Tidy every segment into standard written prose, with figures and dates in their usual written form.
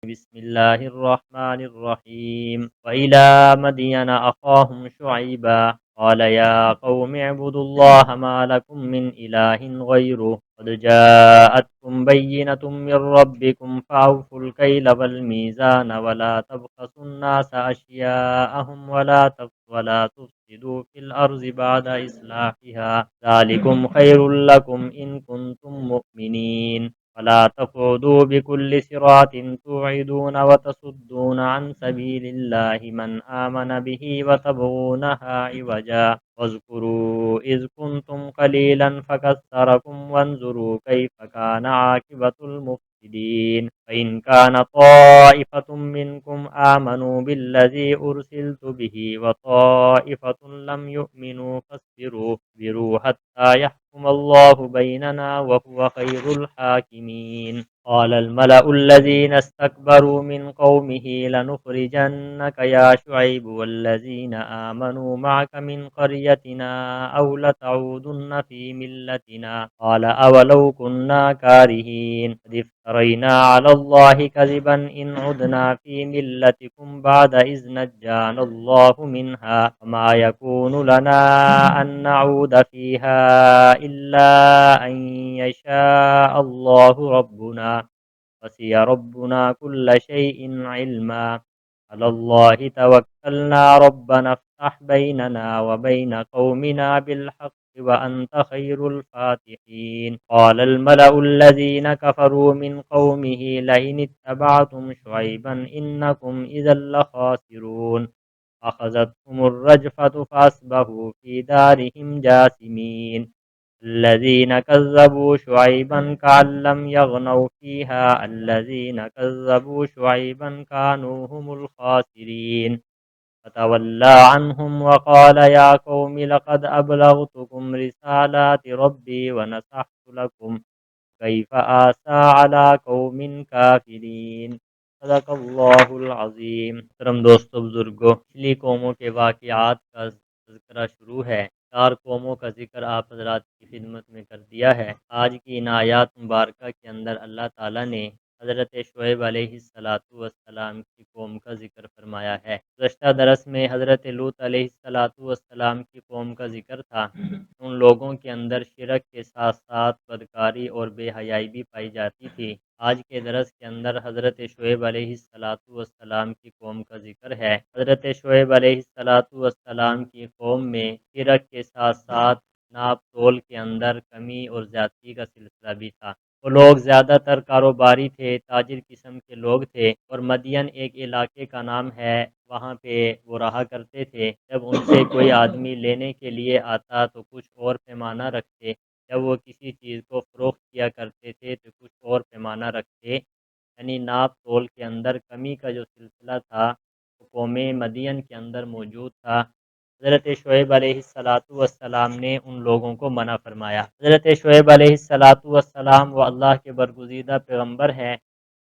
بسم الله الرحمن الرحيم وإلى مدين أخاهم شعيبا قال يا قوم اعبدوا الله ما لكم من إله غيره قد جاءتكم بينة من ربكم فأوفوا الكيل والميزان ولا تبخسوا الناس أشياءهم ولا تفسدوا في الأرض بعد إصلاحها ذلكم خير لكم إن كنتم مؤمنين ولا تقعدوا بكل صراط توعدون وتصدون عن سبيل الله من آمن به وتبغونها عوجا واذكروا إذ كنتم قليلا فكثركم وانظروا كيف كان عاقبة المفسدين فإن كان طائفة منكم آمنوا بالذي أرسلت به وطائفة لم يؤمنوا فاصبروا حتى يحكم الله بيننا وهو خير الحاكمين قال الملأ الذين استكبروا من قومه لنخرجنك يا شعيب والذين آمنوا معك من قريتنا أو لتعودن في ملتنا قال أولو كنا كارهين قد افترينا على الله كذبا إن عدنا في ملتكم بعد إذ نجانا الله منها وما يكون لنا أن نعود فيها إلا أن يشاء الله ربنا وسع ربنا كل شيء علما على الله توكلنا ربنا افتح بيننا وبين قومنا بالحق وأنت خير الفاتحين قال الملأ الذين كفروا من قومه لئن اتبعتم شعيبا إنكم إذا لخاسرون أخذتهم الرجفة فأصبحوا في دارهم جاثمين الذين كذبوا شعيبا كأن لم يغنوا فيها الذين كذبوا شعيبا كانوا هم الخاسرين فتولى عنهم وقال يا قوم لقد أبلغتكم رسالات ربي ونصحت لكم كيف آسى على قوم كافرين صدق اللہ العظیم۔ محترم دوستو بزرگوں، پچھلی قوموں کے واقعات کا تذکرہ شروع ہے۔ 4 قوموں کا ذکر آپ حضرات کی خدمت میں کر دیا ہے۔ آج کی ان آیات مبارکہ کے اندر اللہ تعالیٰ نے حضرت شعیب علیہ السلام کی قوم کا ذکر فرمایا ہے۔ گزشتہ درس میں حضرت لوط علیہ السلام کی قوم کا ذکر تھا۔ ان لوگوں کے اندر شرک کے ساتھ ساتھ بدکاری اور بے حیائی بھی پائی جاتی تھی۔ آج کے درس کے اندر حضرت شعیب علیہ السلام کی قوم کا ذکر ہے۔ حضرت شعیب علیہ السلام کی قوم میں شرک کے ساتھ ساتھ ناپ تول کے اندر کمی اور زیادتی کا سلسلہ بھی تھا۔ وہ لوگ زیادہ تر کاروباری تھے، تاجر قسم کے لوگ تھے، اور مدین ایک علاقے کا نام ہے، وہاں پہ وہ رہا کرتے تھے۔ جب ان سے کوئی آدمی لینے کے لیے آتا تو کچھ اور پیمانہ رکھتے، جب وہ کسی چیز کو فروخت کیا کرتے تھے تو کچھ اور پیمانہ رکھتے، یعنی ناپ تول کے اندر کمی کا جو سلسلہ تھا وہ قوم مدین کے اندر موجود تھا۔ حضرت شعیب علیہ السلام نے ان لوگوں کو منع فرمایا۔ حضرت شعیب علیہ السلام وہ اللہ کے برگزیدہ پیغمبر ہیں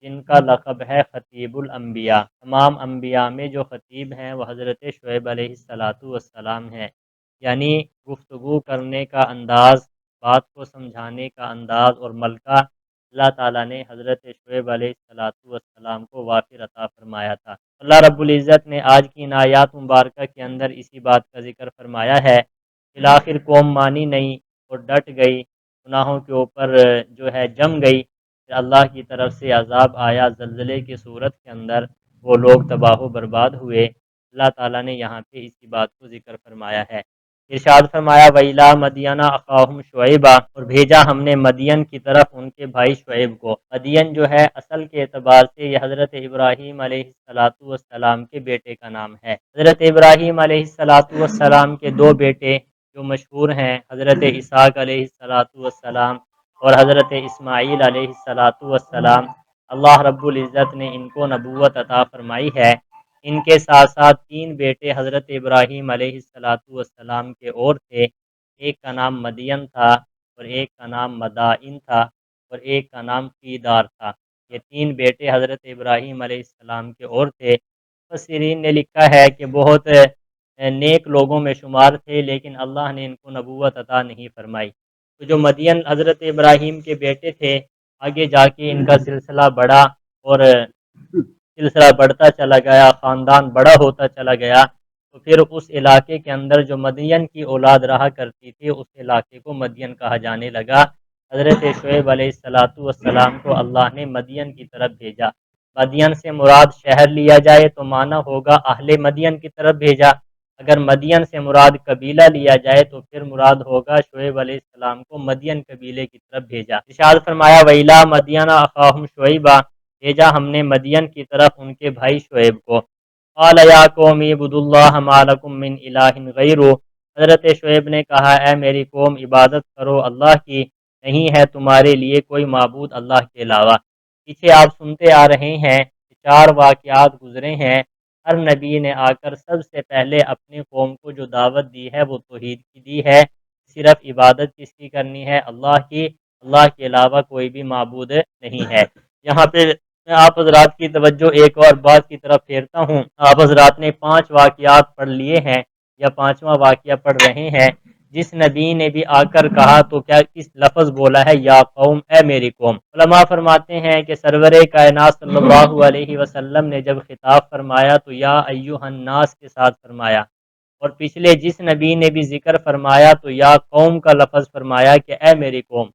جن کا لقب ہے خطیب الانبیاء۔ تمام انبیاء میں جو خطیب ہیں وہ حضرت شعیب علیہ السلام ہیں، یعنی گفتگو کرنے کا انداز، بات کو سمجھانے کا انداز اور ملکہ اللہ تعالیٰ نے حضرت شعیب علیہ السلام کو وافر عطا فرمایا تھا۔ اللہ رب العزت نے آج کی ان آیات مبارکہ کے اندر اسی بات کا ذکر فرمایا ہے۔ بالآخر قوم مانی نہیں اور ڈٹ گئی، گناہوں کے اوپر جو ہے جم گئی، پھر اللہ کی طرف سے عذاب آیا زلزلے کی صورت کے اندر، وہ لوگ تباہ و برباد ہوئے۔ اللہ تعالیٰ نے یہاں پہ اسی بات کو ذکر فرمایا ہے۔ ارشاد فرمایا وَإِلَىٰ مَدْيَنَ أَخَاهُمْ شُعَيْبًا، اور بھیجا ہم نے مدین کی طرف ان کے بھائی شعیب کو۔ مدین جو ہے اصل کے اعتبار سے یہ حضرت ابراہیم علیہ السلام کے بیٹے کا نام ہے۔ حضرت ابراہیم علیہ السلام کے 2 بیٹے جو مشہور ہیں، حضرت اسحاق علیہ السلام اور حضرت اسماعیل علیہ السلام، اللہ رب العزت نے ان کو نبوت عطا فرمائی ہے۔ ان کے ساتھ ساتھ 3 بیٹے حضرت ابراہیم علیہ السلام کے اور تھے، ایک کا نام مدین تھا اور ایک کا نام مدائن تھا اور ایک کا نام قیدار تھا۔ یہ 3 بیٹے حضرت ابراہیم علیہ السلام کے اور تھے۔ مفسرین نے لکھا ہے کہ بہت نیک لوگوں میں شمار تھے، لیکن اللہ نے ان کو نبوت عطا نہیں فرمائی۔ تو جو مدین حضرت ابراہیم کے بیٹے تھے، آگے جا کے ان کا سلسلہ بڑھا اور سلسلہ بڑھتا چلا گیا، خاندان بڑا ہوتا چلا گیا، تو پھر اس علاقے کے اندر جو مدین کی اولاد رہا کرتی تھی اس علاقے کو مدین کہا جانے لگا۔ حضرت شعیب علیہ السلام کو اللہ نے مدین کی طرف بھیجا۔ مدین سے مراد شہر لیا جائے تو معنی ہوگا اہل مدین کی طرف بھیجا، اگر مدین سے مراد قبیلہ لیا جائے تو پھر مراد ہوگا شعیب علیہ السلام کو مدین قبیلے کی طرف بھیجا۔ ارشاد فرمایا وَإِلَىٰ مَدْيَنَ أَخَاهُمْ شُعَيْبًا، بھیجا ہم نے مدین کی طرف ان کے بھائی شعیب کو۔ قَالَ يَا قَوْمِ اعْبُدُوا اللَّهَ مَا لَكُم مِّنْ إِلَٰهٍ غَيْرُهُ، حضرت شعیب نے کہا اے میری قوم عبادت کرو اللہ کی، نہیں ہے تمہارے لیے کوئی معبود اللہ کے علاوہ۔ پیچھے آپ سنتے آ رہے ہیں کہ 4 واقعات گزرے ہیں، ہر نبی نے آ کر سب سے پہلے اپنی قوم کو جو دعوت دی ہے وہ توحید کی دی ہے، صرف عبادت کس کی کرنی ہے؟ اللہ کی، اللہ کے علاوہ کوئی بھی معبود نہیں ہے۔ یہاں پہ میں آپ حضرات کی توجہ ایک اور بات کی طرف پھیرتا ہوں۔ آپ حضرات نے 5 واقعات پڑھ لیے ہیں یا 5واں واقعہ پڑھ رہے ہیں۔ جس نبی نے بھی آ کر کہا تو کیا کس لفظ بولا ہے؟ یا قوم، اے میری قوم۔ علماء فرماتے ہیں کہ سرور کائنات صلی اللہ علیہ وسلم نے جب خطاب فرمایا تو یا ایھا الناس کے ساتھ فرمایا، اور پچھلے جس نبی نے بھی ذکر فرمایا تو یا قوم کا لفظ فرمایا کہ اے میری قوم۔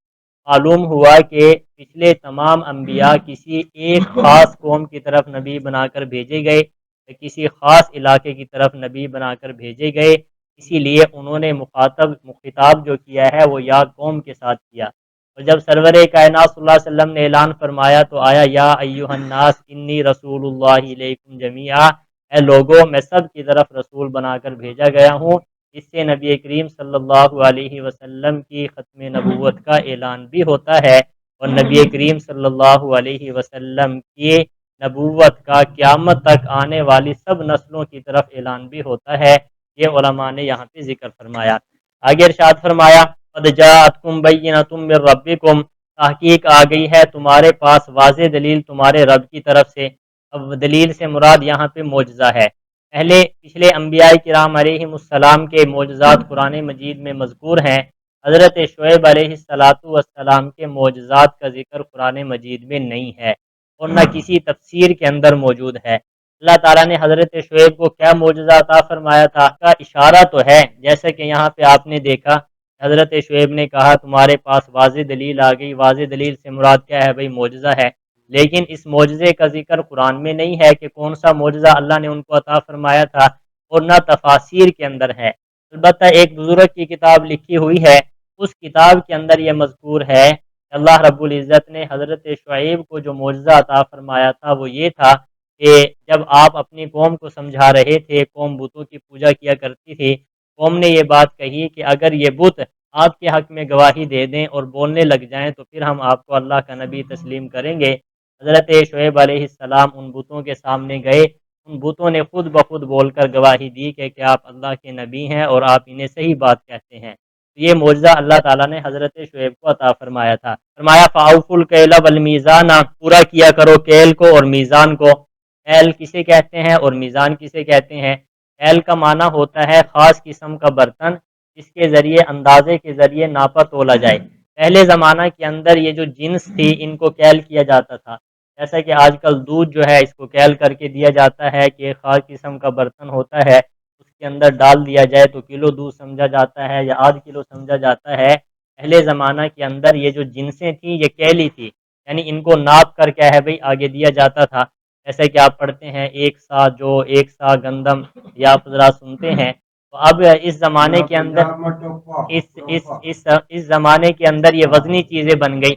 معلوم ہوا کہ پچھلے تمام انبیاء کسی ایک خاص قوم کی طرف نبی بنا کر بھیجے گئے، کسی خاص علاقے کی طرف نبی بنا کر بھیجے گئے، اسی لیے انہوں نے خطاب جو کیا ہے وہ یا قوم کے ساتھ کیا۔ اور جب سرور کائنات صلی اللہ علیہ وسلم نے اعلان فرمایا تو آیا یا ایھا الناس انی رسول اللہ الیکم جمیعا، اے لوگوں میں سب کی طرف رسول بنا کر بھیجا گیا ہوں۔ اس سے نبی کریم صلی اللہ علیہ وسلم کی ختم نبوت کا اعلان بھی ہوتا ہے، اور نبی کریم صلی اللہ علیہ وسلم کی نبوت کا قیامت تک آنے والی سب نسلوں کی طرف اعلان بھی ہوتا ہے۔ یہ علماء نے یہاں پہ ذکر فرمایا۔ آگے ارشاد فرمایا قد جاءتکم بینۃ من ربکم، تحقیق آ گئی ہے تمہارے پاس واضح دلیل تمہارے رب کی طرف سے۔ اب دلیل سے مراد یہاں پہ معجزہ ہے۔ پچھلے انبیاء کرام علیہم السلام کے معجزات قرآن مجید میں مذکور ہیں، حضرت شعیب علیہ السلام کے معجزات کا ذکر قرآن مجید میں نہیں ہے اور نہ کسی تفسیر کے اندر موجود ہے۔ اللہ تعالیٰ نے حضرت شعیب کو کیا معجزہ عطا فرمایا تھا کا اشارہ تو ہے، جیسا کہ یہاں پہ آپ نے دیکھا حضرت شعیب نے کہا تمہارے پاس واضح دلیل آ گئی، واضح دلیل سے مراد کیا ہے بھائی؟ معجزہ ہے، لیکن اس معجزے کا ذکر قرآن میں نہیں ہے کہ کون سا معجزہ اللہ نے ان کو عطا فرمایا تھا، اور نہ تفاسیر کے اندر ہے۔ البتہ ایک بزرگ کی کتاب لکھی ہوئی ہے، اس کتاب کے اندر یہ مذکور ہے کہ اللہ رب العزت نے حضرت شعیب کو جو معجزہ عطا فرمایا تھا وہ یہ تھا کہ جب آپ اپنی قوم کو سمجھا رہے تھے، قوم بتوں کی پوجا کیا کرتی تھی، قوم نے یہ بات کہی کہ اگر یہ بت آپ کے حق میں گواہی دے دیں اور بولنے لگ جائیں تو پھر ہم آپ کو اللہ کا نبی تسلیم کریں گے۔ حضرت شعیب علیہ السلام ان بتوں کے سامنے گئے، ان بتوں نے خود بخود بول کر گواہی دی کہ آپ اللہ کے نبی ہیں اور آپ انہیں صحیح بات کہتے ہیں۔ یہ معجزہ اللہ تعالیٰ نے حضرت شعیب کو عطا فرمایا تھا۔ فرمایا فَأَوْفُوا الْكَيْلَ وَالْمِيزَانَ، پورا کیا کرو کیل کو اور میزان کو۔ کیل کسے کہتے ہیں اور میزان کسے کہتے ہیں؟ کیل کا معنی ہوتا ہے خاص قسم کا برتن جس کے ذریعے اندازے کے ذریعے ناپا تولا جائے۔ پہلے زمانہ کے اندر یہ جو جنس تھی ان کو کیل کیا جاتا تھا، جیسا کہ آج کل دودھ جو ہے اس کو کیل کر کے دیا جاتا ہے کہ ایک خاص قسم کا برتن ہوتا ہے، اس کے اندر ڈال دیا جائے تو کلو دودھ سمجھا جاتا ہے یا آدھ کلو سمجھا جاتا ہے۔ پہلے زمانہ کے اندر یہ جو جنسیں تھیں یہ کیلی تھی، یعنی ان کو ناپ کر کیا ہے بھئی آگے دیا جاتا تھا۔ جیسے کہ آپ پڑھتے ہیں ایک سا جو، ایک سا گندم، یا آپ حضرات سنتے ہیں۔ تو اب اس زمانے کے اندر اس زمانے کے اندر یہ وزنی چیزیں بن گئی،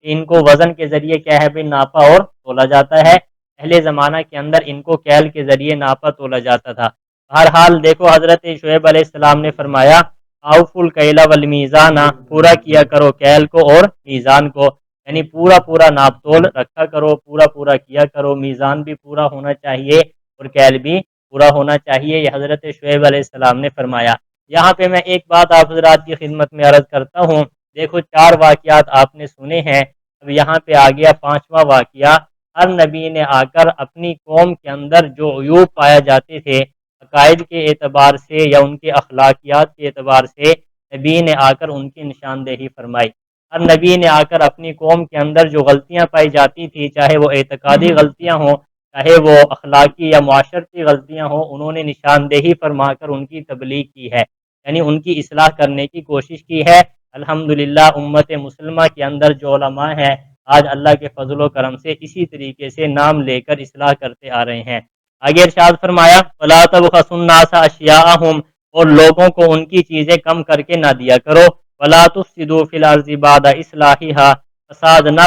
ان کو وزن کے ذریعے کیا ہے بھئی ناپا اور تولا جاتا ہے۔ پہلے زمانہ کے اندر ان کو کیل کے ذریعے ناپا تولا جاتا تھا۔ ہر حال دیکھو حضرت شعیب علیہ السلام نے فرمایا اوفوا الکیل والمیزان، پورا کیا کرو کیل کو اور میزان کو، یعنی پورا پورا ناپ تول رکھا کرو، پورا پورا کیا کرو، میزان بھی پورا ہونا چاہیے اور کیل بھی پورا ہونا چاہیے، یہ حضرت شعیب علیہ السلام نے فرمایا۔ یہاں پہ میں ایک بات آپ حضرات کی خدمت میں عرض کرتا ہوں، دیکھو 4 واقعات آپ نے سنے ہیں، اب یہاں پہ آ گیا 5واں واقعہ۔ ہر نبی نے آ کر اپنی قوم کے اندر جو عیوب پائے جاتے تھے عقائد کے اعتبار سے یا ان کے اخلاقیات کے اعتبار سے، نبی نے آ کر ان کی نشاندہی فرمائی۔ ہر نبی نے آ کر اپنی قوم کے اندر جو غلطیاں پائی جاتی تھی، چاہے وہ اعتقادی غلطیاں ہوں، چاہے وہ اخلاقی یا معاشرتی غلطیاں ہوں، انہوں نے نشاندہی فرما کر ان کی تبلیغ کی ہے، یعنی ان کی اصلاح کرنے کی کوشش کی ہے۔ الحمدللہ امت مسلمہ کے اندر جو علماء ہیں آج اللہ کے فضل و کرم سے اسی طریقے سے نام لے کر اصلاح کرتے آ رہے ہیں۔ آگے ارشاد فرمایا وَلَا تَبْخَسُوا النَّاسَ أَشْيَاءَهُمْ، اور لوگوں کو ان کی چیزیں کم کر کے نہ دیا کرو۔ وَلَا تُفْسِدُوا فِي الْأَرْضِ بَعْدَ إِصْلَاحِهَا، فساد نہ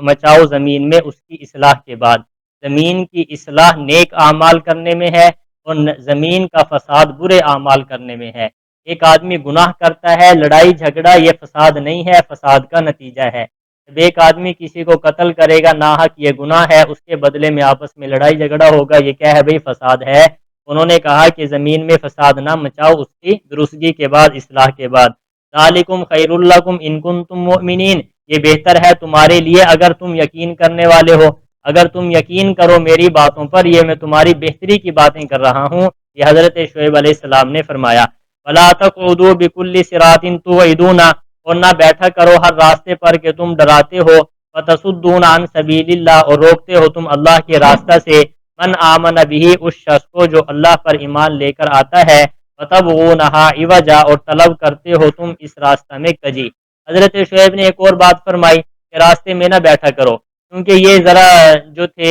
مچاؤ زمین میں اس کی اصلاح کے بعد۔ زمین کی اصلاح نیک اعمال کرنے میں ہے، اور زمین کا فساد برے اعمال کرنے میں ہے۔ ایک آدمی گناہ کرتا ہے، لڑائی جھگڑا یہ فساد نہیں ہے، فساد کا نتیجہ ہے۔ جب ایک آدمی کسی کو قتل کرے گا ناحق، یہ گناہ ہے، اس کے بدلے میں آپس میں لڑائی جھگڑا ہوگا، یہ کیا ہے بھئی؟ فساد ہے۔ انہوں نے کہا کہ زمین میں فساد نہ مچاؤ اس کی درستگی کے بعد، اصلاح کے بعد۔ ذالکم خیر لکم ان کنتم مؤمنین، یہ بہتر ہے تمہارے لیے اگر تم یقین کرنے والے ہو۔ اگر تم یقین کرو میری باتوں پر، یہ میں تمہاری بہتری کی باتیں کر رہا ہوں، یہ حضرت شعیب علیہ السلام نے فرمایا۔ وَلَا تَقْعُدُوا بِكُلِّ صِرَاطٍ تُوعِدُونَ، اور نہ بیٹھا کرو ہر راستے پر کہ تم ڈراتے ہو۔ وَتَصُدُّونَ عَن سَبِيلِ اللَّهِ، اور روکتے ہو تم اللہ کے راستہ سے۔ من آمن بِهِ، اس شخص کو جو اللہ پر ایمان لے کر آتا ہے۔ وَتَبْغُونَهَا عِوَجًا، اور طلب کرتے ہو تم اس راستہ میں کجی۔ حضرت شعیب نے ایک اور بات فرمائی کہ راستے میں نہ بیٹھا کرو، کیونکہ یہ ذرا جو تھے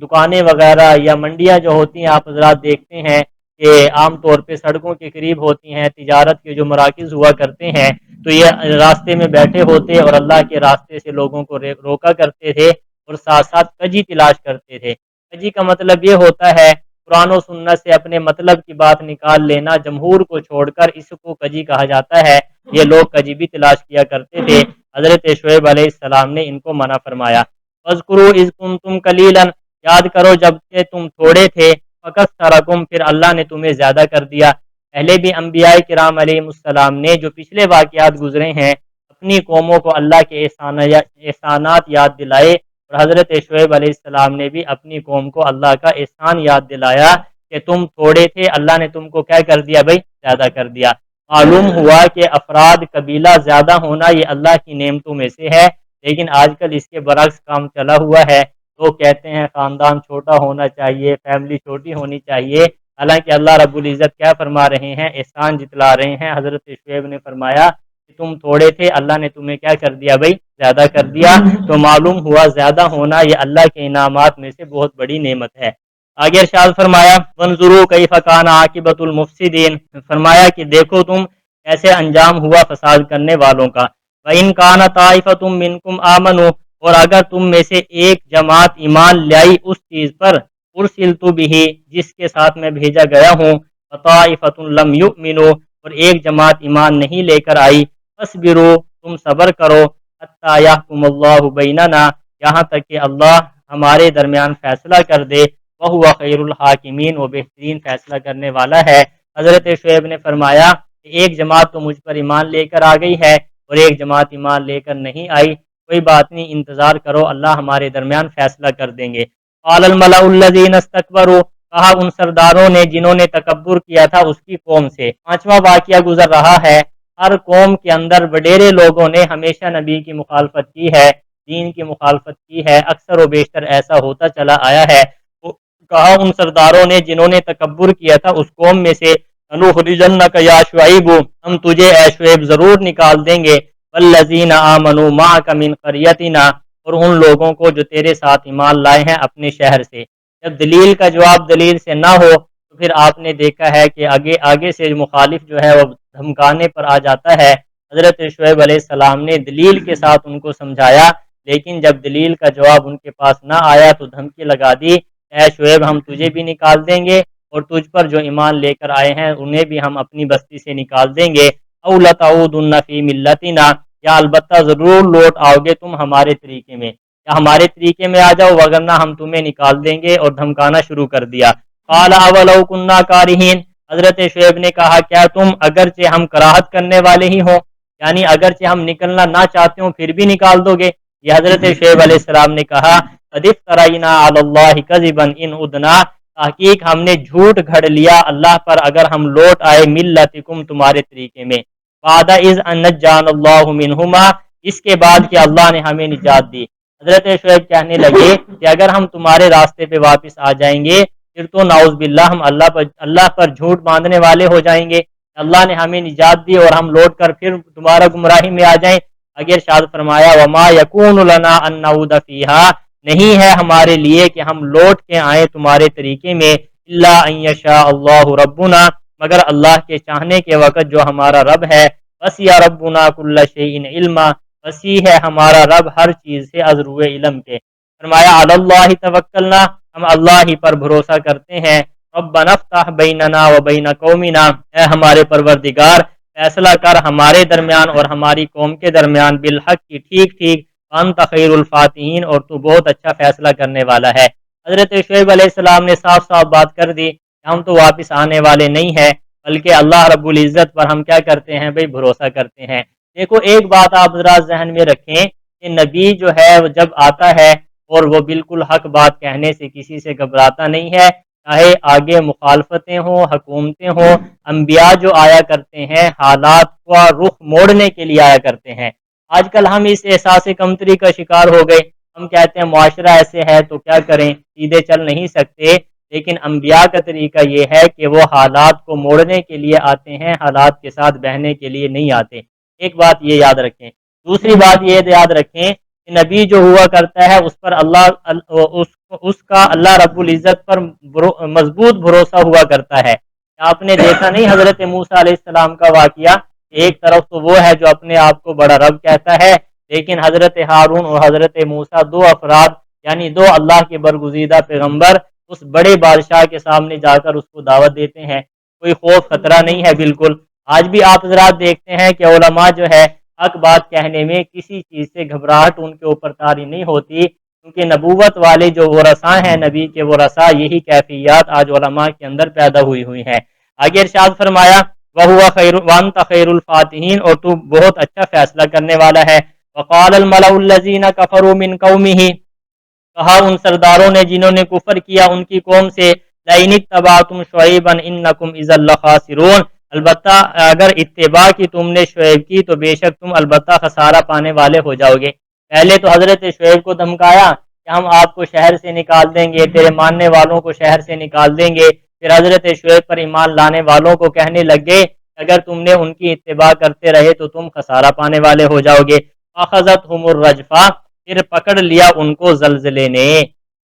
دکانیں وغیرہ یا منڈیاں جو ہوتی ہیں، آپ حضرات دیکھتے ہیں کہ عام طور پہ سڑکوں کے قریب ہوتی ہیں، تجارت کے جو مراکز ہوا کرتے ہیں، تو یہ راستے میں بیٹھے ہوتے اور اللہ کے راستے سے لوگوں کو روکا کرتے تھے، اور ساتھ ساتھ کجی تلاش کرتے تھے۔ کجی کا مطلب یہ ہوتا ہے قرآن و سنت سے اپنے مطلب کی بات نکال لینا، جمہور کو چھوڑ کر، اس کو کجی کہا جاتا ہے۔ یہ لوگ کجی بھی تلاش کیا کرتے تھے، حضرت شعیب علیہ السلام نے ان کو منع فرمایا۔ وَاذْكُرُوا إِذْ كُنْتُمْ قَلِيلًا، یاد کرو جب کہ تم تھوڑے تھے، فَكَثَّرَكُمْ، پھر اللہ نے تمہیں زیادہ کر دیا۔ پہلے بھی انبیاء کرام علیہ السلام نے جو پچھلے واقعات گزرے ہیں، اپنی قوموں کو اللہ کے احسانات یاد دلائے، اور حضرت شعیب علیہ السلام نے بھی اپنی قوم کو اللہ کا احسان یاد دلایا کہ تم تھوڑے تھے، اللہ نے تم کو کیا کر دیا بھائی؟ زیادہ کر دیا۔ معلوم ہوا کہ افراد قبیلہ زیادہ ہونا یہ اللہ کی نعمتوں میں سے ہے، لیکن آج کل اس کے برعکس کام چلا ہوا ہے۔ تو کہتے ہیں خاندان چھوٹا ہونا چاہیے، فیملی چھوٹی ہونی چاہیے، حالانکہ اللہ رب العزت کیا فرما رہے ہیں؟ احسان جتلا رہے ہیں۔ حضرت شعیب نے فرمایا کہ تم تھوڑے تھے، اللہ نے تمہیں کیا کر دیا بھائی؟ زیادہ کر دیا۔ تو معلوم ہوا زیادہ ہونا یہ اللہ کے انعامات میں سے بہت بڑی نعمت ہے۔ آگے ارشاد فرمایا وَانظُرُوا كَيْفَ كَانَ عَاقِبَةُ الْمُفْسِدِينَ، فرمایا کہ دیکھو تم کیسے انجام ہوا فساد کرنے والوں کا۔ وَإِنْ كَانَ طَائِفَةٌ مِّنْكُمْ آمَنُوا، اور اگر تم میں سے ایک جماعت ایمان لائی اس چیز پر، اُرْسِلْتُ بِهِ، جس کے ساتھ میں بھیجا گیا ہوں، وَطَائِفَةٌ لَمْ يُؤْمِنُوا، اور ایک جماعت ایمان نہیں لے کر آئی، فَاصْبِرُوا، تم صبر کرو، حَتَّىٰ يَحْكُمَ اللَّهُ بَيْنَنَا، یہاں تک کہ اللہ ہمارے درمیان فیصلہ کر دے، وَهُوَ خَيْرُ الْحَاكِمِينَ، وہ بہترین فیصلہ کرنے والا ہے۔ حضرت شعیب نے فرمایا کہ ایک جماعت تو مجھ پر ایمان لے کر آ گئی ہے، اور ایک جماعت ایمان لے کر نہیں آئی، کوئی بات نہیں، انتظار کرو، اللہ ہمارے درمیان فیصلہ کر دیں گے۔ قال الملأ الذين استكبروا، کہا ان سرداروں نے جنہوں نے تکبر کیا تھا اس کی قوم سے۔ پانچواں واقعہ گزر رہا ہے۔ ہر قوم کے اندر وڈیرے لوگوں نے ہمیشہ نبی کی مخالفت کی ہے، دین کی مخالفت کی ہے، اکثر و بیشتر ایسا ہوتا چلا آیا ہے۔ کہا ان سرداروں نے جنہوں نے تکبر کیا تھا اس قوم میں سے، لَنُخْرِجَنَّكَ يَا شُعَيْبُ، ہم تجھے اے شعیب ضرور نکال دیں گے، وَالَّذِينَ آمَنُوا مَعَكَ مِنْ قَرْيَتِنَا، اور ان لوگوں کو جو تیرے ساتھ ایمان لائے ہیں اپنے شہر سے۔ جب دلیل کا جواب دلیل سے نہ ہو تو پھر آپ نے دیکھا ہے کہ آگے سے مخالف جو ہے وہ دھمکانے پر آ جاتا ہے۔ حضرت شعیب علیہ السلام نے دلیل کے ساتھ ان کو سمجھایا، لیکن جب دلیل کا جواب ان کے پاس نہ آیا تو دھمکی لگا دی، اے شعیب ہم تجھے بھی نکال دیں گے، اور تجھ پر جو ایمان لے کر آئے ہیں انہیں بھی ہم اپنی بستی سے نکال دیں گے۔ اَوْ لَتَعُودُنَّ فِي مِلَّتِنَا، یا البتہ ضرور لوٹ آؤ گے تم ہمارے طریقے میں، یا ہمارے طریقے میں آ جاؤ، وگرنہ ہم تمہیں نکال دیں گے، اور دھمکانا شروع کر دیا۔ قَالَ أَوَلَوْ كُنَّا كَارِهِينَ، حضرت شعیب نے کہا کیا تم اگرچہ ہم کراہت کرنے والے ہی ہوں، یعنی اگرچہ ہم نکلنا نہ چاہتے ہوں پھر بھی نکال دو گے؟ یہ حضرت شعیب علیہ السلام نے کہا قَدِ افْتَرَيْنَا عَلَى اللَّهِ كَذِبًا إِنْ عُدْنَا، تحقیق ہم نے جھوٹ گھڑ لیا اللہ پر اگر ہم لوٹ آئے، ملتکم تمہارے طریقے میں، بعد اذ نجانا اللہ منہما، اس کے بعد کہ اللہ نے ہمیں نجات دی۔ حضرت شعیب کہنے لگے کہ اگر ہم تمہارے راستے پہ واپس آ جائیں گے پھر تو نعوذ باللہ ہم اللہ پر جھوٹ باندھنے والے ہو جائیں گے، اللہ نے ہمیں نجات دی اور ہم لوٹ کر پھر تمہارا گمراہی میں آ جائیں۔ آگے ارشاد فرمایا وما یکون لنا ان نعود فیہا، نہیں ہے ہمارے لیے کہ ہم لوٹ کے آئیں تمہارے طریقے میں، الا ان یشاء اللہ ربنا، مگر اللہ کے چاہنے کے وقت جو ہمارا رب ہے، وسع ربنا کل شیء علما، وسیع ہے ہمارا رب ہر چیز سے از روئے علم کے۔ فرمایا علی اللہ توکلنا، ہم اللہ ہی پر بھروسہ کرتے ہیں۔ ربنا افتح بیننا و بین قومنا، اے ہمارے پروردگار فیصلہ کر ہمارے درمیان اور ہماری قوم کے درمیان بالحق کی، ٹھیک ٹھیک، انت خیر الفاتحین، اور تو بہت اچھا فیصلہ کرنے والا ہے۔ حضرت شعیب علیہ السلام نے صاف صاف بات کر دی کہ ہم تو واپس آنے والے نہیں ہیں، بلکہ اللہ رب العزت پر ہم کیا کرتے ہیں بھائی، بھروسہ کرتے ہیں۔ دیکھو ایک بات آپ ذرا ذہن میں رکھیں کہ نبی جو ہے وہ جب آتا ہے اور وہ بالکل حق بات کہنے سے کسی سے گھبراتا نہیں ہے، چاہے آگے مخالفتیں ہوں، حکومتیں ہوں، انبیاء جو آیا کرتے ہیں حالات کا رخ موڑنے کے لیے آیا کرتے ہیں۔ آج کل ہم اس احساس کمتری کا شکار ہو گئے، ہم کہتے ہیں معاشرہ ایسے ہے تو کیا کریں، سیدھے چل نہیں سکتے، لیکن انبیاء کا طریقہ یہ ہے کہ وہ حالات کو موڑنے کے لیے آتے ہیں، حالات کے ساتھ بہنے کے لیے نہیں آتے۔ ایک بات یہ یاد رکھیں۔ دوسری بات یہ یاد رکھیں کہ نبی جو ہوا کرتا ہے اس پر اس کا اللہ رب العزت پر مضبوط بھروسہ ہوا کرتا ہے۔ آپ نے دیکھا نہیں حضرت موسیٰ علیہ السلام کا واقعہ، ایک طرف تو وہ ہے جو اپنے آپ کو بڑا رب کہتا ہے، لیکن حضرت ہارون اور حضرت موسیٰ دو افراد یعنی دو اللہ کے برگزیدہ پیغمبر اس بڑے بادشاہ کے سامنے جا کر اس کو دعوت دیتے ہیں، کوئی خوف خطرہ نہیں ہے بالکل۔ آج بھی آپ حضرات دیکھتے ہیں کہ علماء جو ہے حق بات کہنے میں کسی چیز سے گھبراہٹ ان کے اوپر طاری نہیں ہوتی، کیونکہ نبوت والے جو ورثاء ہیں، نبی کے ورثاء، یہی کیفیات آج علماء کے اندر پیدا ہوئی ہیں۔ آگے ارشاد فرمایا وَهُوَ خَيْرُ وَأَنْتَ خَيْرُ الْفَاتِحِينَ، اور تو بہت اچھا فیصلہ کرنے والا ہے۔ وَقَالَ الْمَلَأُ الَّذِينَ كَفَرُوا مِنْ قَوْمِهِ، کہا ان سرداروں نے جنہوں نے کفر کیا ان کی قوم سے، لَئِنِ اتَّبَعْتُمْ شُعَيْبًا إِنَّكُمْ إِذًا لَخَاسِرُونَ، البتہ اگر اتباع کی تم نے شعیب کی تو بے شک تم البتہ خسارہ پانے والے ہو جاؤ گے۔ پہلے تو حضرت شعیب کو دھمکایا کہ ہم آپ کو شہر سے نکال دیں گے، تیرے ماننے والوں کو شہر سے نکال دیں گے، پھر حضرت شعیب پر ایمان لانے والوں کو کہنے لگے اگر تم نے ان کی اتباع کرتے رہے تو تم خسارہ پانے والے ہو جاؤ گے۔ فَأَخَذَتْهُمُ الرَّجْفَةُ، پھر پکڑ لیا ان کو زلزلے نے،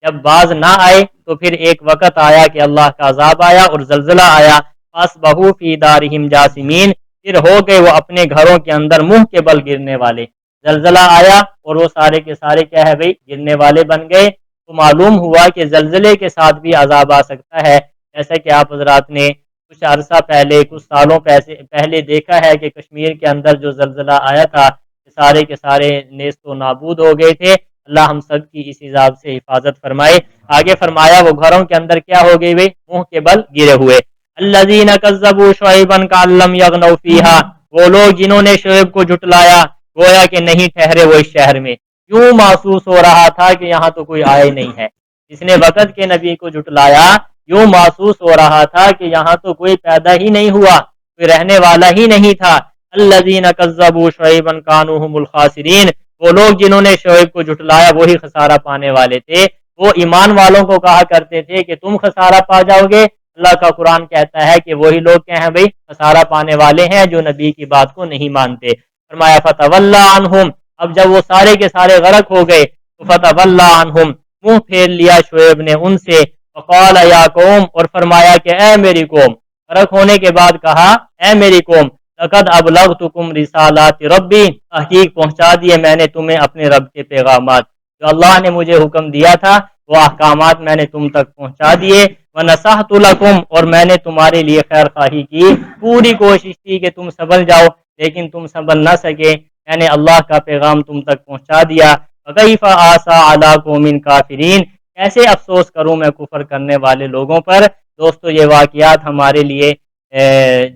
جب باز نہ آئے تو پھر ایک وقت آیا کہ اللہ کا عذاب آیا اور زلزلہ آیا۔ فَأَصْبَحُوا فِي دَارِهِمْ جَاثِمِينَ، پھر ہو گئے وہ اپنے گھروں کے اندر منہ کے بل گرنے والے۔ زلزلہ آیا اور وہ سارے کے سارے کیا ہے بھائی، گرنے والے بن گئے۔ تو معلوم ہوا کہ زلزلے کے ساتھ بھی عذاب آ سکتا ہے، جیسا کہ آپ حضرات نے کچھ عرصہ پہلے، کچھ سالوں پہلے دیکھا ہے کہ کشمیر کے اندر جو زلزلہ آیا تھا سارے کے سارے نیست و نابود ہو گئے تھے۔ اللہ ہم سب کی اس عذاب سے حفاظت فرمائے۔ آگے فرمایا وہ گھروں کے اندر کیا ہو گئی بھائی، منہ کے بل گرے ہوئے۔ الذین کذبوا شعیبا کأن لم یغنوا فیہا، وہ لوگ جنہوں نے شعیب کو جھٹلایا گویا کہ نہیں ٹھہرے وہ اس شہر میں، یوں محسوس ہو رہا تھا کہ یہاں تو کوئی آئے نہیں ہے۔ جس نے وقت کے نبی کو جھٹلایا یوں محسوس ہو رہا تھا کہ یہاں تو کوئی پیدا ہی نہیں ہوا، کوئی رہنے والا ہی نہیں تھا۔ الذین کذبوا شعیبا کانوا هم الخاسرین، وہ لوگ جنہوں نے شعیب کو جھٹلایا وہی خسارہ پانے والے تھے۔ وہ ایمان والوں کو کہا کرتے تھے کہ تم خسارہ پا جاؤ گے، اللہ کا قرآن کہتا ہے کہ وہی لوگ کیا ہیں بھائی، خسارہ پانے والے ہیں جو نبی کی بات کو نہیں مانتے۔ فرمایا فتولی عنہم، اب جب وہ سارے کے سارے غرق ہو گئے تو فتولی عنہم، منہ پھیر لیا شعیب نے ان سے۔ وقال یا قوم، اور فرمایا کہ اے میری قوم، غرق ہونے کے بعد کہا اے میری قوم، لقد ابلغتکم رسالات ربی، تحقیق پہنچا دیے میں نے تمہیں اپنے رب کے پیغامات، جو اللہ نے مجھے حکم دیا تھا وہ احکامات میں نے تم تک پہنچا دیے۔ ونصحت لکم، اور میں نے تمہارے لیے خیر خواہی کی، پوری کوشش کی کہ تم سنبھل جاؤ، لیکن تم سنبھل نہ سکے، میں نے اللہ کا پیغام تم تک پہنچا دیا۔ فکیف آسیٰ علی قوم کافرین، کیسے افسوس کروں میں کفر کرنے والے لوگوں پر۔ دوستو یہ واقعات ہمارے لیے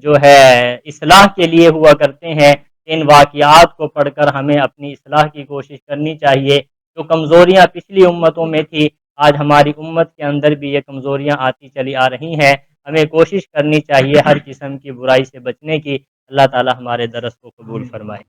جو ہے اصلاح کے لیے ہوا کرتے ہیں۔ ان واقعات کو پڑھ کر ہمیں اپنی اصلاح کی کوشش کرنی چاہیے۔ جو کمزوریاں پچھلی امتوں میں تھی آج ہماری امت کے اندر بھی یہ کمزوریاں آتی چلی آ رہی ہیں، ہمیں کوشش کرنی چاہیے ہر قسم کی برائی سے بچنے کی۔ اللہ تعالی ہمارے درس کو قبول فرمائے۔